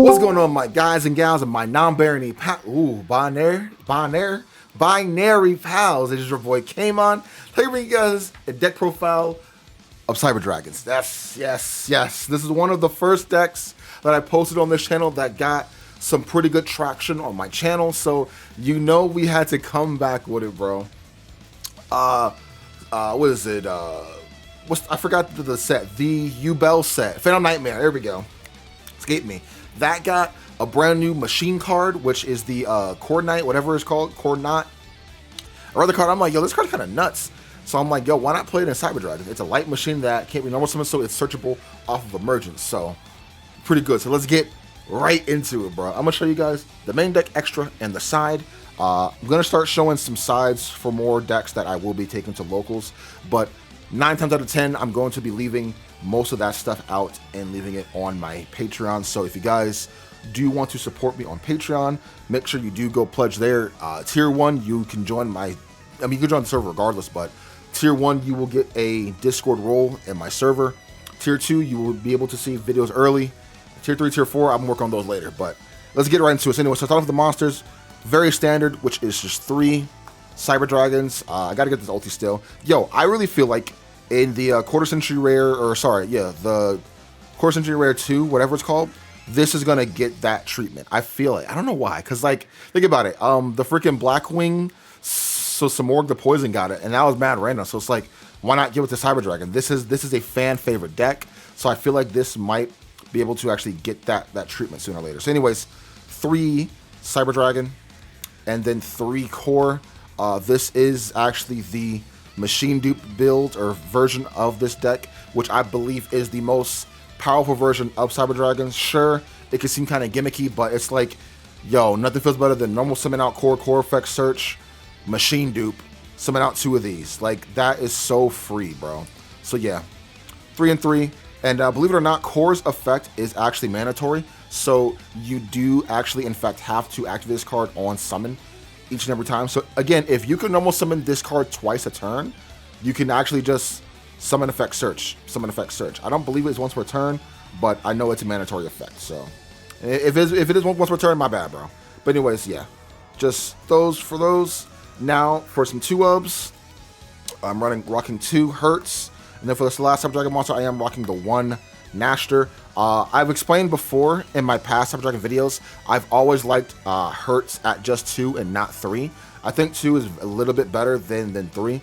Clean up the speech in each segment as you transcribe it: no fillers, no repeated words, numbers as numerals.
What's going on, my guys and gals and my non-binary binary pals? It is your boy Kamon, taking you guys a deck profile of Cyber Dragons. Yes. This is one of the first decks that I posted on this channel that got some pretty good traction on my channel, so you know we had to come back with it, bro. What is it? I forgot the set, the Yugioh set, Phantom Nightmare. There we go. Escape me. That got a brand new machine card, which is the Coordinate, whatever it's called, Coordinate. I read the card, I'm like, yo, this card's kind of nuts. So I'm like, yo, why not play it in Cyber Dragon? It's a light machine that can't be normal summon, so it's searchable off of emergence. So pretty good. So let's get right into it, bro. I'm gonna show you guys the main deck extra and the side. I'm gonna start showing some sides for more decks that I will be taking to locals, but 9 times out of 10, I'm going to be leaving most of that stuff out and leaving it on my Patreon. So if you guys do want to support me on Patreon, make sure you do go pledge there. Tier 1, you can join you can join the server regardless, but Tier 1, you will get a Discord role in my server. Tier 2, you will be able to see videos early. Tier 3, Tier 4, I'm working on those later, but let's get right into it. So anyway, so start off with the monsters. Very standard, which is just 3 Cyber Dragons. I gotta get this ulti still. Yo, I really feel like in the quarter century rare, the quarter century rare 2, whatever it's called, this is gonna get that treatment. I feel it. I don't know why, because like, think about it. The freaking Blackwing, so Samorg the Poison got it, and that was mad random. So it's like, why not give it to Cyber Dragon? This is a fan favorite deck, so I feel like this might be able to actually get that treatment sooner or later. So anyways, 3 Cyber Dragon, and then 3 core. This is actually the machine dupe build or version of this deck, which I believe is the most powerful version of Cyber Dragons. Sure, it can seem kind of gimmicky, but it's like, yo, nothing feels better than normal summon out core effect search, machine dupe, summon out 2 of these. Like, that is so free, bro. So yeah, 3 and 3. And believe it or not, core's effect is actually mandatory. So you do actually, in fact, have to activate this card on summon each and every time. So again, if you can normal summon this card twice a turn, you can actually just summon effect search. I don't believe it's once per turn, but I know it's a mandatory effect. So if it is once per turn, my bad, bro. But anyways, yeah, just those for those. Now for some 2-ubs, I'm rocking 2 Hertz, and then for this last Cyber Dragon monster, I am rocking the 1 Nashter. I've explained before in my past Cyber Dragon videos, I've always liked Hertz at just 2 and not 3. I think 2 is a little bit better than 3.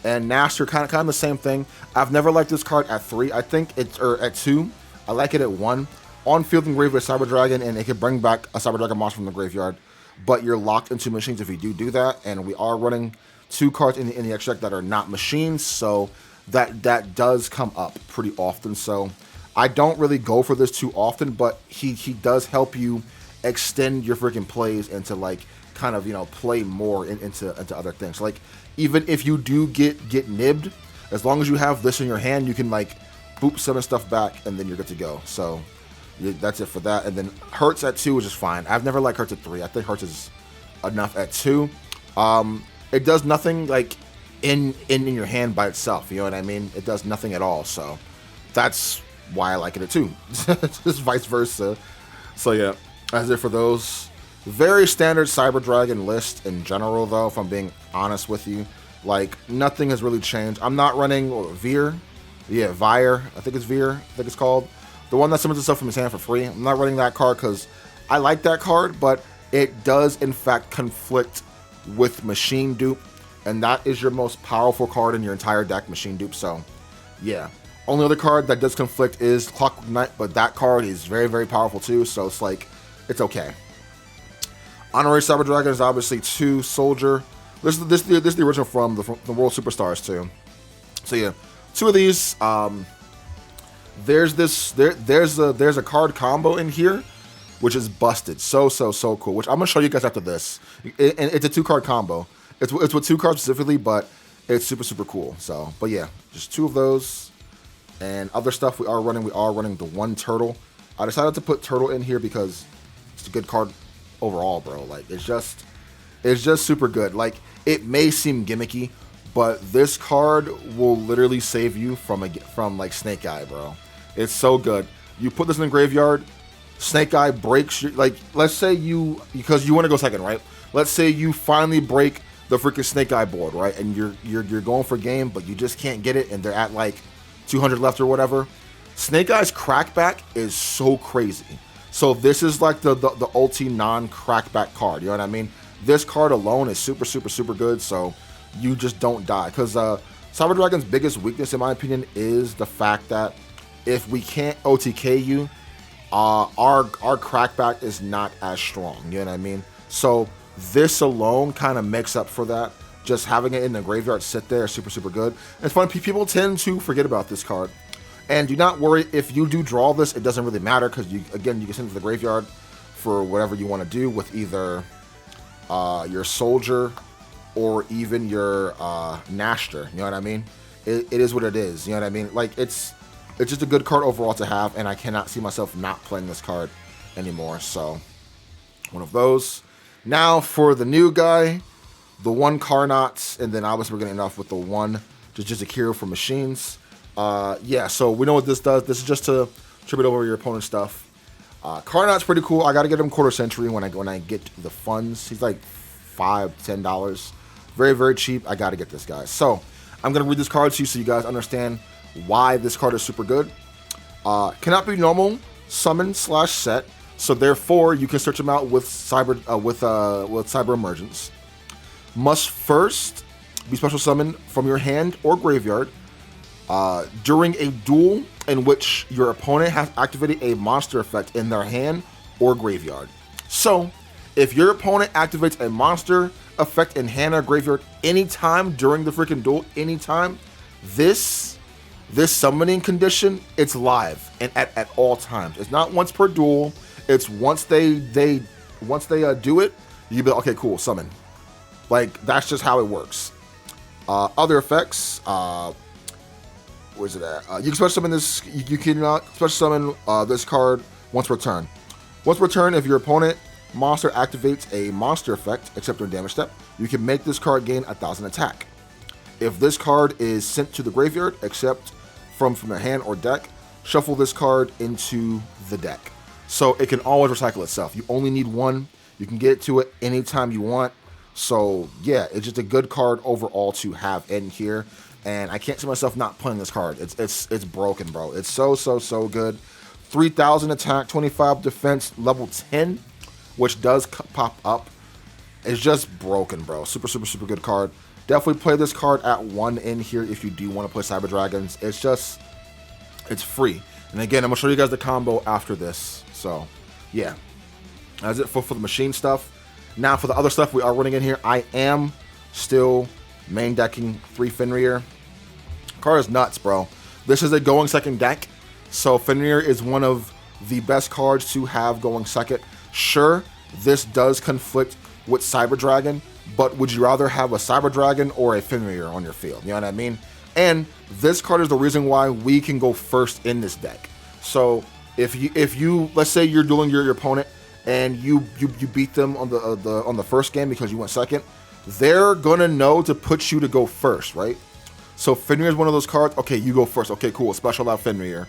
And Nashter, kind of the same thing. I've never liked this card at 3. I think it's at 2. I like it at 1. On field and grave with Cyber Dragon, and it can bring back a Cyber Dragon monster from the graveyard. But you're locked into machines if you do that. And we are running 2 cards in the extract that are not machines, so that does come up pretty often. So I don't really go for this too often, but he does help you extend your freaking plays into, like, kind of, you know, play more into other things. Like, even if you do get nibbed, as long as you have this in your hand, you can, like, boop summon stuff back, and then you're good to go. So yeah, that's it for that. And then Hertz at 2 is just fine. I've never liked Hertz at 3. I think Hertz is enough at 2. It does nothing, like, in your hand by itself, you know what I mean? It does nothing at all, so that's why I like it at 2. Just vice versa. So yeah, that's it for those. Very standard Cyber Dragon list in general, though, if I'm being honest with you. Like, nothing has really changed. I'm not running Veer. Yeah, Vire. I think it's Veer. I think it's called. The one that summons itself from his hand for free. I'm not running that card because I like that card, but it does, in fact, conflict with Machine Dupe. And that is your most powerful card in your entire deck, Machine Dupe. So, yeah. Only other card that does conflict is Clockwork Knight, but that card is very, very powerful too. So it's like, it's okay. Honorary Cyber Dragon is obviously 2 Soldier. This is the original from the World Superstars too. So yeah, 2 of these. There's a card combo in here, which is busted. So cool. Which I'm gonna show you guys after this. And it's a 2-card combo. It's with 2 cards specifically, but it's super cool. So, but yeah, just 2 of those, and other stuff we are running. We are running the 1 Turtle. I decided to put Turtle in here because it's a good card overall, bro. Like, it's just super good. Like, it may seem gimmicky, but this card will literally save you from like Snake Eye, bro. It's so good. You put this in the graveyard, Snake Eye breaks your, like, let's say you, because you want to go second, right? Let's say you finally break the freaking Snake Eye board, right? And you're going for game, but you just can't get it, and they're at like 200 left or whatever. Snake Eye's crackback is so crazy. So this is like the ulti non-crackback card. You know what I mean? This card alone is super, super, super good. So you just don't die. Because Cyber Dragon's biggest weakness, in my opinion, is the fact that if we can't OTK you, our crackback is not as strong. You know what I mean? So this alone kind of makes up for that. Just having it in the graveyard sit there is super, super good. And it's fun. People tend to forget about this card. And do not worry, if you do draw this, it doesn't really matter, because you can send it to the graveyard for whatever you want to do with either your Soldier or even your Nashter. You know what I mean? It is what it is. You know what I mean? Like, it's just a good card overall to have, and I cannot see myself not playing this card anymore. So, one of those. Now, for the new guy, the one Carnots, and then obviously we're going to end off with the one just a hero for machines. Yeah, so we know what this does. This is just to tribute over your opponent's stuff. Carnot's pretty cool. I gotta get him quarter century when I get the funds. He's like $5-10. Very, very cheap. I gotta get this guy. So I'm gonna read this card to you so you guys understand why this card is super good. Cannot be normal summon / set. So therefore you can search him out with cyber emergence. Must first be special summoned from your hand or graveyard. During a duel in which your opponent has activated a monster effect in their hand or graveyard. So, if your opponent activates a monster effect in hand or graveyard anytime during the freaking duel, anytime, this summoning condition, it's live and at all times. It's not once per duel. It's once they do it, you be like, okay, cool, summon. Like, that's just how it works. Other effects. Where's it at? You can special summon this. You can special summon this card once per turn. Once per turn, if your opponent monster activates a monster effect, except during damage step, you can make this card gain 1,000 attack. If this card is sent to the graveyard, except from your hand or deck, shuffle this card into the deck. So it can always recycle itself. You only need one. You can get to it anytime you want. So yeah, it's just a good card overall to have in here. And I can't see myself not playing this card. It's broken, bro. It's so good. 3,000 attack, 25 defense, level 10, which does pop up. It's just broken, bro. Super, super, super good card. Definitely play this card at 1 in here if you do want to play Cyber Dragons. It's free. And again, I'm going to show you guys the combo after this. So, yeah. That's it for the machine stuff. Now, for the other stuff we are running in here, I am still main decking 3 Fenrir. Card is nuts, bro. This is a going second deck, so Fenrir is one of the best cards to have going second. Sure, this does conflict with Cyber Dragon, but would you rather have a Cyber Dragon or a Fenrir on your field? You know what I mean? And this card is the reason why we can go first in this deck. So if you let's say you're dueling your opponent and you beat them on the first game because you went second, they're gonna know to put you to go first, right? So Fenrir is one of those cards. Okay, you go first. Okay, cool. Special out Fenrir.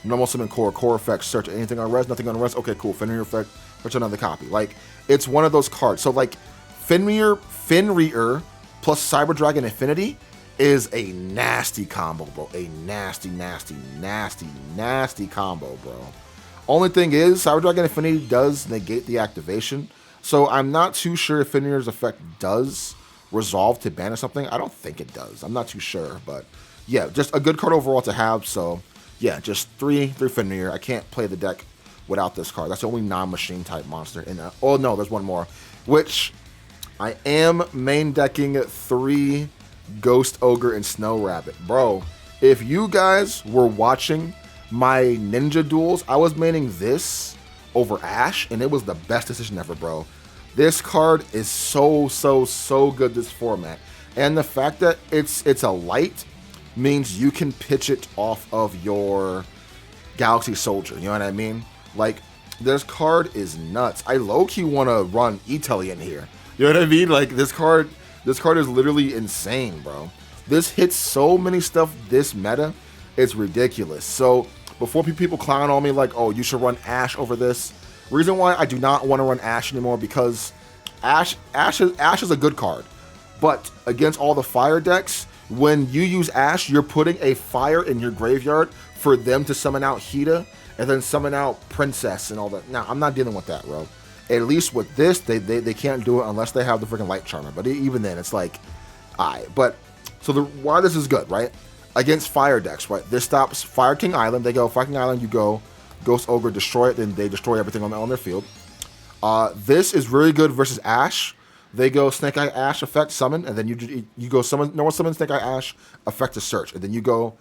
Normal summon core effects. Search anything on res, nothing on res. Okay, cool. Fenrir effect. Search another copy. Like, it's one of those cards. So like Fenrir plus Cyber Dragon Infinity is a nasty combo, bro. A nasty combo, bro. Only thing is, Cyber Dragon Infinity does negate the activation. So I'm not too sure if Fenrir's effect does resolve to ban or something. I don't think it does. I'm not too sure, but yeah, just a good card overall to have. So yeah, just three Fenrir. I can't play the deck without this card. That's the only non-machine type monster in that. Oh no, there's one more, which I am main decking 3 Ghost Ogre and Snow Rabbit. Bro, if you guys were watching my ninja duels, I was maining this over Ash, and it was the best decision ever, bro. This card is so good, this format. And the fact that it's a light means you can pitch it off of your Galaxy Soldier. You know what I mean? Like, this card is nuts. I low-key want to run Italy in here. You know what I mean? Like, this card is literally insane, bro. This hits so many stuff this meta. It's ridiculous. So before people clown on me like, oh, you should run Ash over this. Reason why I do not want to run Ash anymore, because Ash is a good card. But against all the fire decks, when you use Ash, you're putting a fire in your graveyard for them to summon out Hida and then summon out Princess and all that. Now, I'm not dealing with that, bro. At least with this, they can't do it unless they have the freaking Light Charmer. But even then, it's like, But, so why this is good, right? Against fire decks, right? This stops Fire King Island. They go, Fire King Island, you go, Ghost Ogre, destroy it, then they destroy everything on their field. This is really good versus Ash. They go Snake Eye Ash, effect, summon, and then you go summon, no one summon Snake Eye Ash, effect to search, and then you go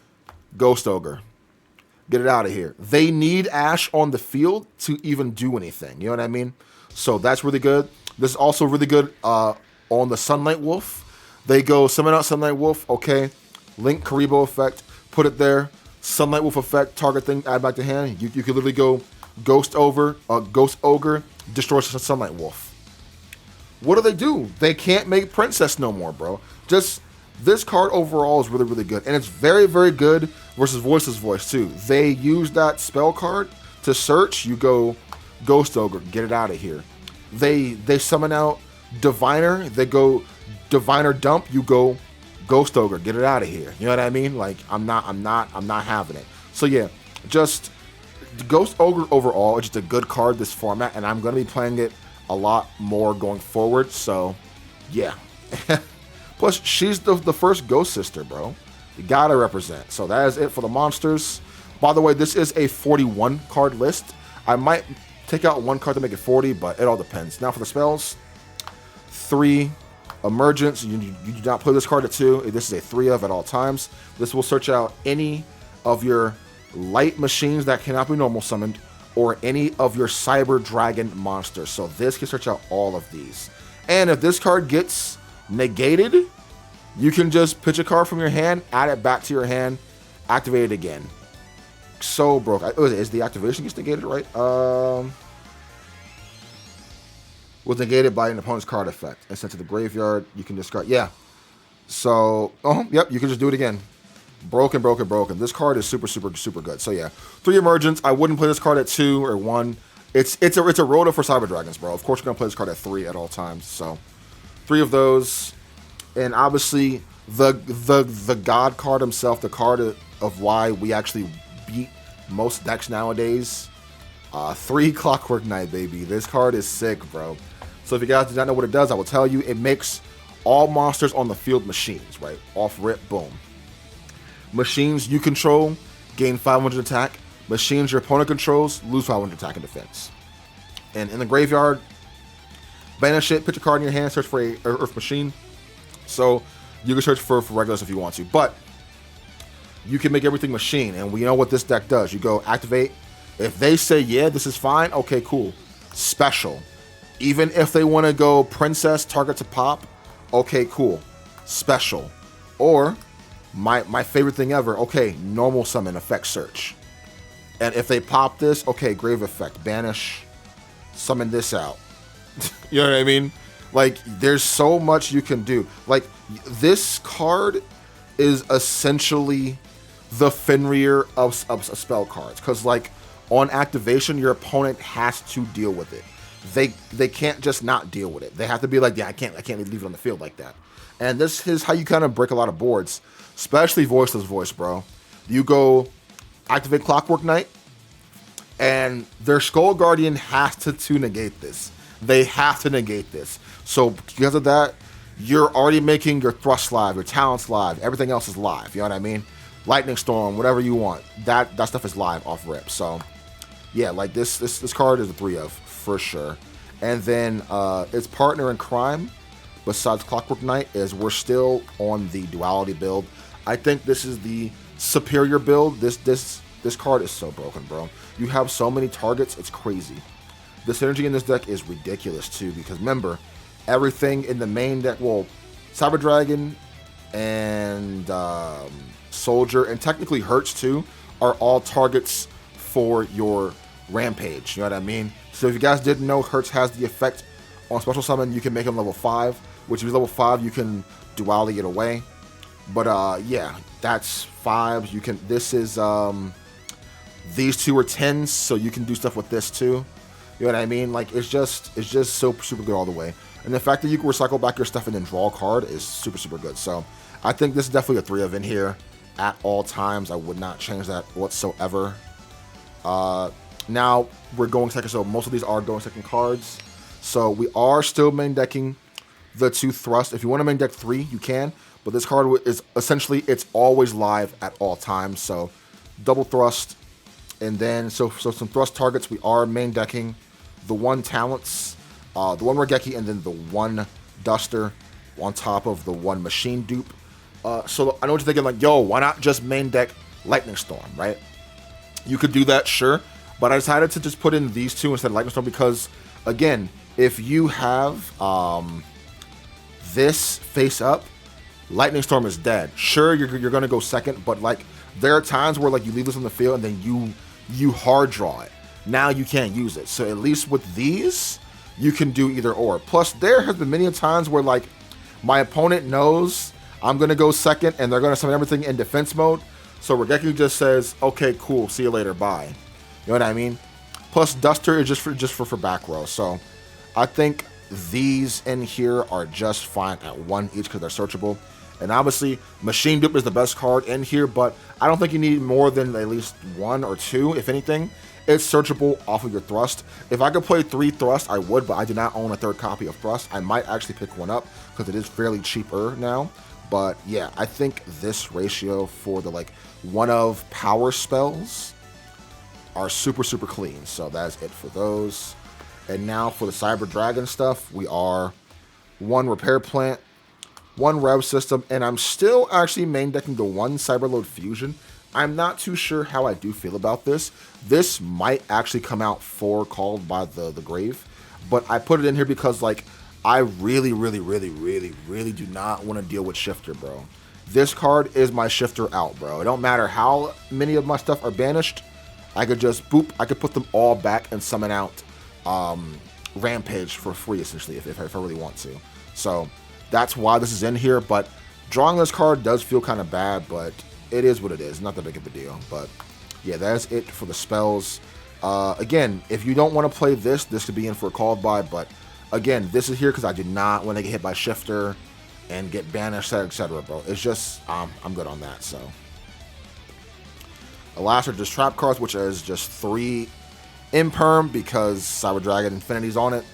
Ghost Ogre. Get it out of here. They need Ash on the field to even do anything. You know what I mean? So that's really good. This is also really good on the Sunlight Wolf. They go summon out Sunlight Wolf, okay. Link Karibo effect, put it there. Sunlight Wolf effect, target thing, add back to hand. You could literally go Ghost Ogre, destroy Sunlight Wolf. What do? They can't make Princess no more, bro. Just this card overall is really, really good. And it's very, very good versus Voiceless Voice, too. They use that spell card to search. You go Ghost Ogre, get it out of here. They summon out Diviner. They go Diviner Dump. You go Ghost Ogre, get it out of here. You know what I mean? Like, I'm not having it. So yeah, just Ghost Ogre overall is just a good card this format, and I'm gonna be playing it a lot more going forward. So yeah. Plus, she's the first Ghost Sister, bro. You gotta represent. So that is it for the monsters. By the way, this is a 41 card list. I might take out one card to make it 40, but it all depends. Now for the spells, 3 Emergence. You do not play this card at 2. This is a 3 of at all times. This will search out any of your light machines that cannot be normal summoned, or any of your Cyber Dragon monsters. So this can search out all of these. And if this card gets negated, you can just pitch a card from your hand, add it back to your hand, activate it again. So broke. Is the activation gets negated, right? Was negated by an opponent's card effect and sent to the graveyard. You can discard. Yeah. So, yep, you can just do it again. Broken. This card is super, super, super good. So yeah, 3 Emergence. I wouldn't play this card at 2 or 1. It's a rota for Cyber Dragons, bro. Of course, you're gonna play this card at 3 at all times. So 3 of those, and obviously the God card himself, the card of why we actually beat most decks nowadays. 3 Clockwork Knight, baby. This card is sick, bro. So if you guys do not know what it does, I will tell you. It makes all monsters on the field machines, right? Off rip, boom. Machines you control gain 500 attack. Machines your opponent controls lose 500 attack and defense. And in the graveyard, banish it, put your card in your hand, search for a Earth machine. So you can search for regulars if you want to. But you can make everything machine. And we know what this deck does. You go activate. If they say, yeah, this is fine, okay, cool. Special. Even if they want to go Princess, target to pop, okay, cool. Special. Or, my favorite thing ever, okay, normal summon, effect search. And if they pop this, okay, grave effect, banish, summon this out. You know what I mean? Like, there's so much you can do. Like, this card is essentially the Fenrir of spell cards. Because, like, on activation, your opponent has to deal with it. They can't just not deal with it. They have to be like, yeah, I can't leave it on the field like that. And this is how you kind of break a lot of boards, especially Voiceless Voice, bro. You go activate Clockwork Knight, and their Skull Guardian has to negate this. They have to negate this. So because of that, you're already making your Thrust live, your Talents live, everything else is live. You know what I mean? Lightning Storm, whatever you want. That stuff is live off rip. So yeah, like this card is a 3 of for sure. And then its partner in crime, besides Clockwork Knight, is we're still on the duality build. I think this is the superior build. This card is so broken, bro. You have so many targets, it's crazy. The synergy in this deck is ridiculous too, because remember, everything in the main deck, well, Cyber Dragon and Soldier, and technically Hertz too, are all targets for your Rampage. You know what I mean? So if you guys didn't know, Hertz has the effect on Special Summon. You can make him level 5, which if he's level 5, you can duality it away. But yeah, that's 5s. You can. This is these 2 are 10s, so you can do stuff with this too. You know what I mean? Like it's just so super good all the way. And the fact that you can recycle back your stuff and then draw a card is super good. So I think this is definitely a 3 of in here at all times. I would not change that whatsoever. Now we're going second, so most of these are going second cards. So we are still main decking the 2 thrust. If you want to main deck 3, you can. But this card is essentially, it's always live at all times. So double thrust. And then, so some thrust targets, we are main decking the 1 talents, the 1 Regeki, and then the 1 duster on top of the 1 machine dupe. So I know what you're thinking, like, yo, why not just main deck Lightning Storm, right? You could do that, sure. But I decided to just put in these 2 instead of Lightning Storm because, again, if you have this face up, Lightning Storm is dead. Sure, you're going to go second, but, like, there are times where, like, you leave this on the field and then you hard draw it. Now you can't use it. So at least with these, you can do either or. Plus, there has been many times where, like, my opponent knows I'm going to go second and they're going to summon everything in defense mode. So Regeki just says, okay, cool, see you later, bye. You know what I mean? Plus, Duster is just for back row. So I think these in here are just fine at 1 each because they're searchable. And obviously, Machine Dupe is the best card in here, but I don't think you need more than at least 1 or 2, if anything. It's searchable off of your Thrust. If I could play 3 Thrust, I would, but I do not own a 3rd copy of Thrust. I might actually pick one up, because it is fairly cheaper now. But yeah, I think this ratio for the, like, 1 of power spells are super clean. So that's it for those. And now for the Cyber Dragon stuff, we are 1 Repair Plant, 1 Rev System, and I'm still actually main decking the 1 Cyberload Fusion. I'm not too sure how I do feel about this. This might actually come out for Called by the Grave, but I put it in here because, like, I really do not want to deal with Shifter, bro. This card is my Shifter out, bro. It don't matter how many of my stuff are banished. I could just, boop, I could put them all back and summon out Rampage for free, essentially, if I really want to. So that's why this is in here, but drawing this card does feel kind of bad, but it is what it is. Not that big of a deal, but yeah, that's it for the spells. Again, if you don't want to play this could be in for a called by, but again, this is here because I do not want to get hit by Shifter and get banished, etc., bro. It's just, I'm good on that, so. The last are just trap cards, which is just 3 Imperm because Cyber Dragon Infinity's on it.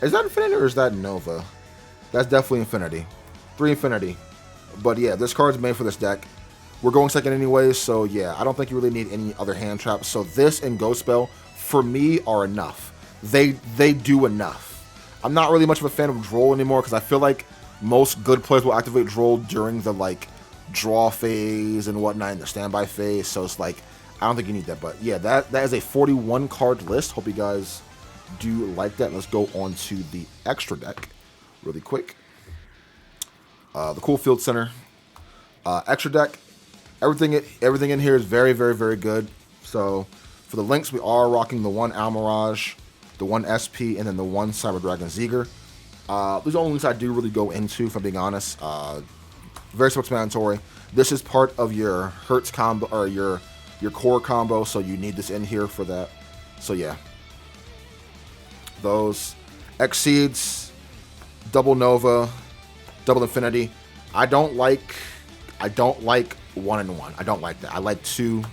Is that Infinity or is that Nova? That's definitely Infinity. 3 Infinity. But yeah, this card's made for this deck. We're going second anyway, so yeah, I don't think you really need any other hand traps. So this and Ghost Spell, for me, are enough. They do enough. I'm not really much of a fan of Droll anymore because I feel like most good players will activate Droll during the, like, draw phase and whatnot in the standby phase. So it's like, I don't think you need that. But yeah, that is a 41 card list. Hope you guys do like that. Let's go on to the extra deck really quick. The Cool Field Center. Extra deck. Everything in here is very good. So for the links, we are rocking the 1 Almirage, the 1 SP, and then the 1 Cyber Dragon Zeger. These are the only links I do really go into, if I'm being honest. Very self-explanatory. This is part of your Hertz combo, or your core combo, so you need this in here for that. So yeah. Those Exceeds, Double Nova, Double Infinity. I don't like 1 and 1. I don't like that. I like 2.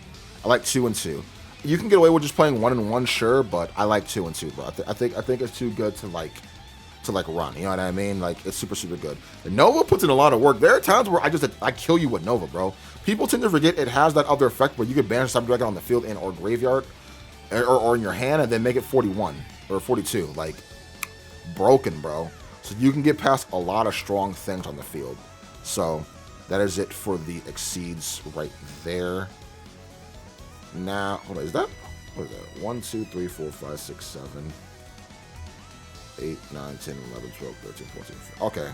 I like 2 and 2. You can get away with just playing 1 and 1, sure, but I like 2 and 2, bro. I think it's too good to run. You know what I mean? Like, it's super good. And Nova puts in a lot of work. There are times where I kill you with Nova, bro. People tend to forget it has that other effect where you can banish Cyber Dragon on the field and or graveyard or in your hand and then make it 41 or 42. Like, broken, bro. So you can get past a lot of strong things on the field. So that is it for the Exceeds right there. Now, what is that? 1, 2, 3, 4, 5, 6, 7, 8, 9, 10, 11, 12, 13, 14, 15. Okay.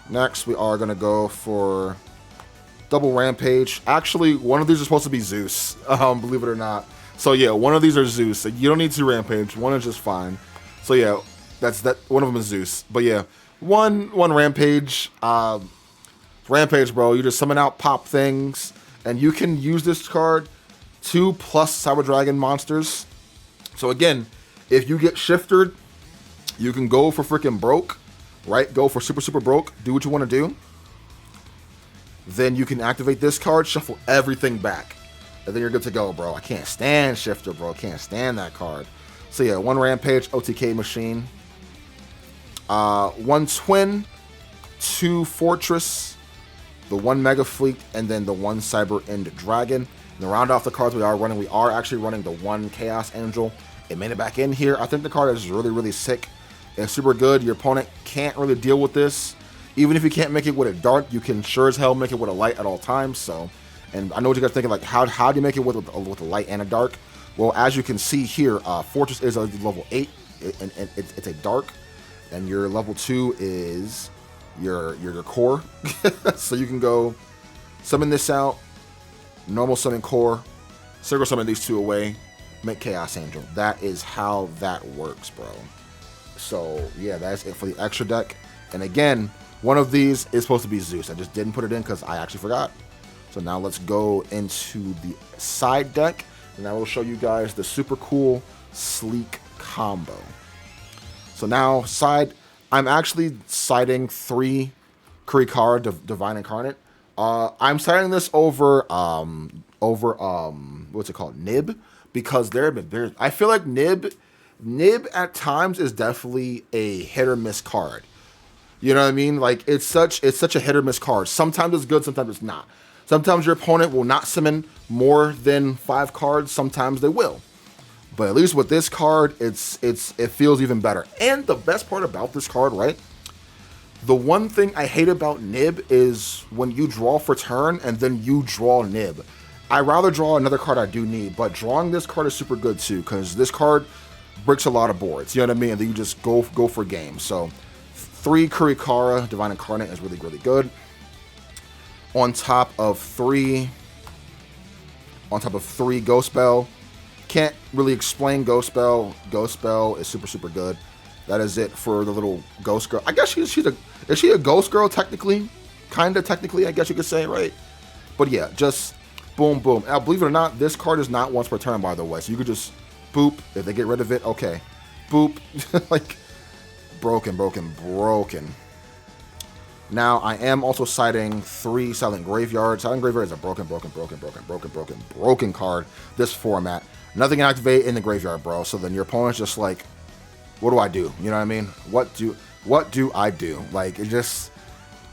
Next, we are going to go for Double Rampage. Actually, one of these is supposed to be Zeus, believe it or not. So yeah, one of these are Zeus. So you don't need 2 Rampage. 1 is just fine. So yeah, that's that. One of them is Zeus. But yeah, one Rampage. Rampage, bro. You just summon out pop things, and you can use this card 2+ Cyber Dragon monsters. So again, if you get shifted, you can go for freaking broke, right? Go for super broke. Do what you want to do. Then you can activate this card, shuffle everything back, and then you're good to go, bro. I can't stand Shifter, bro. Can't stand that card. So yeah, 1 Rampage, OTK machine. 1 Twin, 2 Fortress, the 1 Mega Fleet, and then the 1 Cyber End Dragon. And to round off the cards we are actually running the 1 Chaos Angel. It made it back in here. I think the card is really sick and super good. Your opponent can't really deal with this. Even if you can't make it with a dark, you can sure as hell make it with a light at all times. So, and I know what you guys are thinking, like, how do you make it with a light and a dark? Well, as you can see here, Fortress is a level 8, and it's a dark, and your level 2 is your core. So you can go summon this out, normal summon core, circle summon these 2 away, make Chaos Angel. That is how that works, bro. So yeah, that's it for the extra deck. And again, one of these is supposed to be Zeus. I just didn't put it in because I actually forgot. So now let's go into the side deck, and I will show you guys the super cool, sleek combo. So now side, I'm actually siding 3 Kurikara Divine Incarnate. I'm siding this over what's it called, Nib, because I feel like Nib at times is definitely a hit or miss card. You know what I mean? Like, it's such a hit or miss card. Sometimes it's good, sometimes it's not. Sometimes your opponent will not summon more than 5 cards. Sometimes they will. But at least with this card, it feels even better. And the best part about this card, right? The one thing I hate about Nib is when you draw for turn and then you draw Nib. I'd rather draw another card I do need, but drawing this card is super good too, because this card breaks a lot of boards. You know what I mean? And then you just go for game. So 3 Kurikara Divine Incarnate is really good. On top of 3 Ghost Bell. Can't really explain Ghost Bell. Ghost Bell is super good. That is it for the little ghost girl. I guess is she a ghost girl technically? Kinda technically, I guess you could say, right? But yeah, just boom. Now, believe it or not, this card is not once per turn, by the way. So you could just boop. If they get rid of it, okay. Boop. Like, broken. Now, I am also citing 3 Silent Graveyard. Silent Graveyard is a broken card. This format. Nothing can activate in the graveyard, bro. So then your opponent's just like, what do I do? You know what I mean? What do I do? Like, it just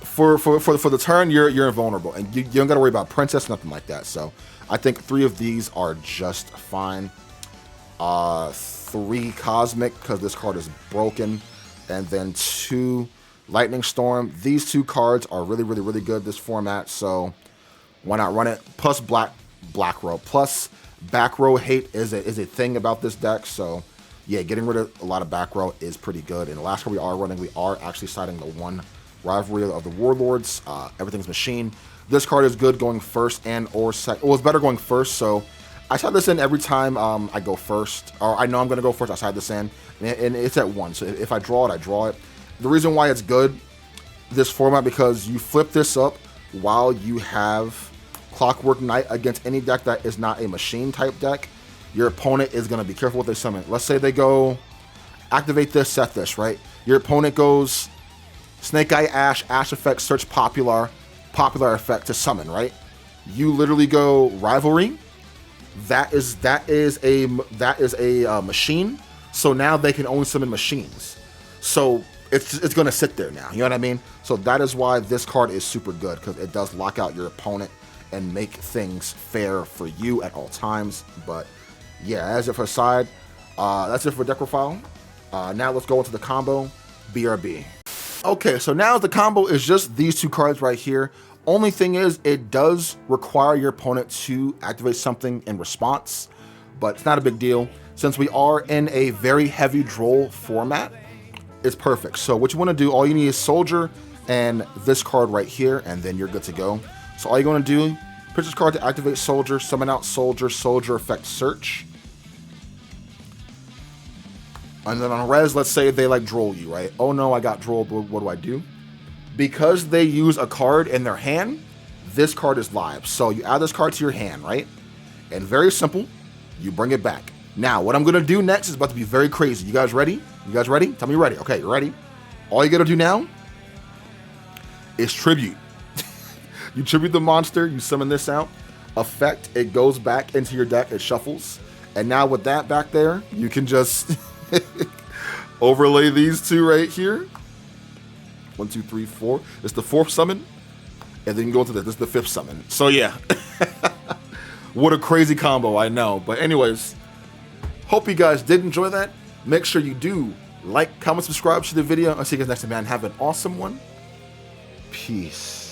for the turn, you're invulnerable, and you don't gotta worry about Princess, nothing like that. So I think 3 of these are just fine. 3 Cosmic, because this card is broken, and then 2 Lightning Storm. These 2 cards are really good this format, so why not run it? Plus black row. Plus back row hate is a thing about this deck, so yeah, getting rid of a lot of back row is pretty good. And the last card we are running, we are actually siding the 1 Rivalry of the Warlords. Everything's Machine. This card is good going first and or second. Well, it's better going first, so I side this in every time I go first, or I know I'm going to go first. I side this in, and it's at 1. So if I draw it, I draw it. The reason why it's good, this format, because you flip this up while you have Clockwork Knight against any deck that is not a machine type deck. Your opponent is going to be careful what they summon. Let's say they go activate this, set this, right? Your opponent goes Snake Eye Ash effect, search popular effect to summon, right? You literally go Rivalry. That is a machine. So now they can only summon machines. So it's going to sit there now. You know what I mean? So that is why this card is super good, because it does lock out your opponent and make things fair for you at all times. But yeah, as it for side, that's it for deck profile. Now let's go into the combo, BRB. Okay, so now the combo is just these 2 cards right here. Only thing is, it does require your opponent to activate something in response, but it's not a big deal. Since we are in a very heavy droll format, it's perfect. So what you want to do, all you need is Soldier and this card right here, and then you're good to go. So all you're going to do, pitch this card to activate Soldier, summon out Soldier, Soldier effect search. And then on res, let's say they like droll you, right? Oh no, I got drolled, what do I do? because they use a card in their hand, this card is live. So you add this card to your hand, right? And very simple, you bring it back. Now, what I'm going to do next is about to be very crazy. You guys ready? You guys ready? Tell me you're ready. Okay, you're ready. All you got to do now is tribute. You tribute the monster, you summon this out. Effect, it goes back into your deck, it shuffles. And now with that back there, you can just overlay these two right here. 1, 2, 3, 4. It's the 4th summon. And then you go into this. This is the 5th summon. So yeah. What a crazy combo, I know. But anyways, hope you guys did enjoy that. Make sure you do like, comment, subscribe to the video. I'll see you guys next time, man. Have an awesome one. Peace.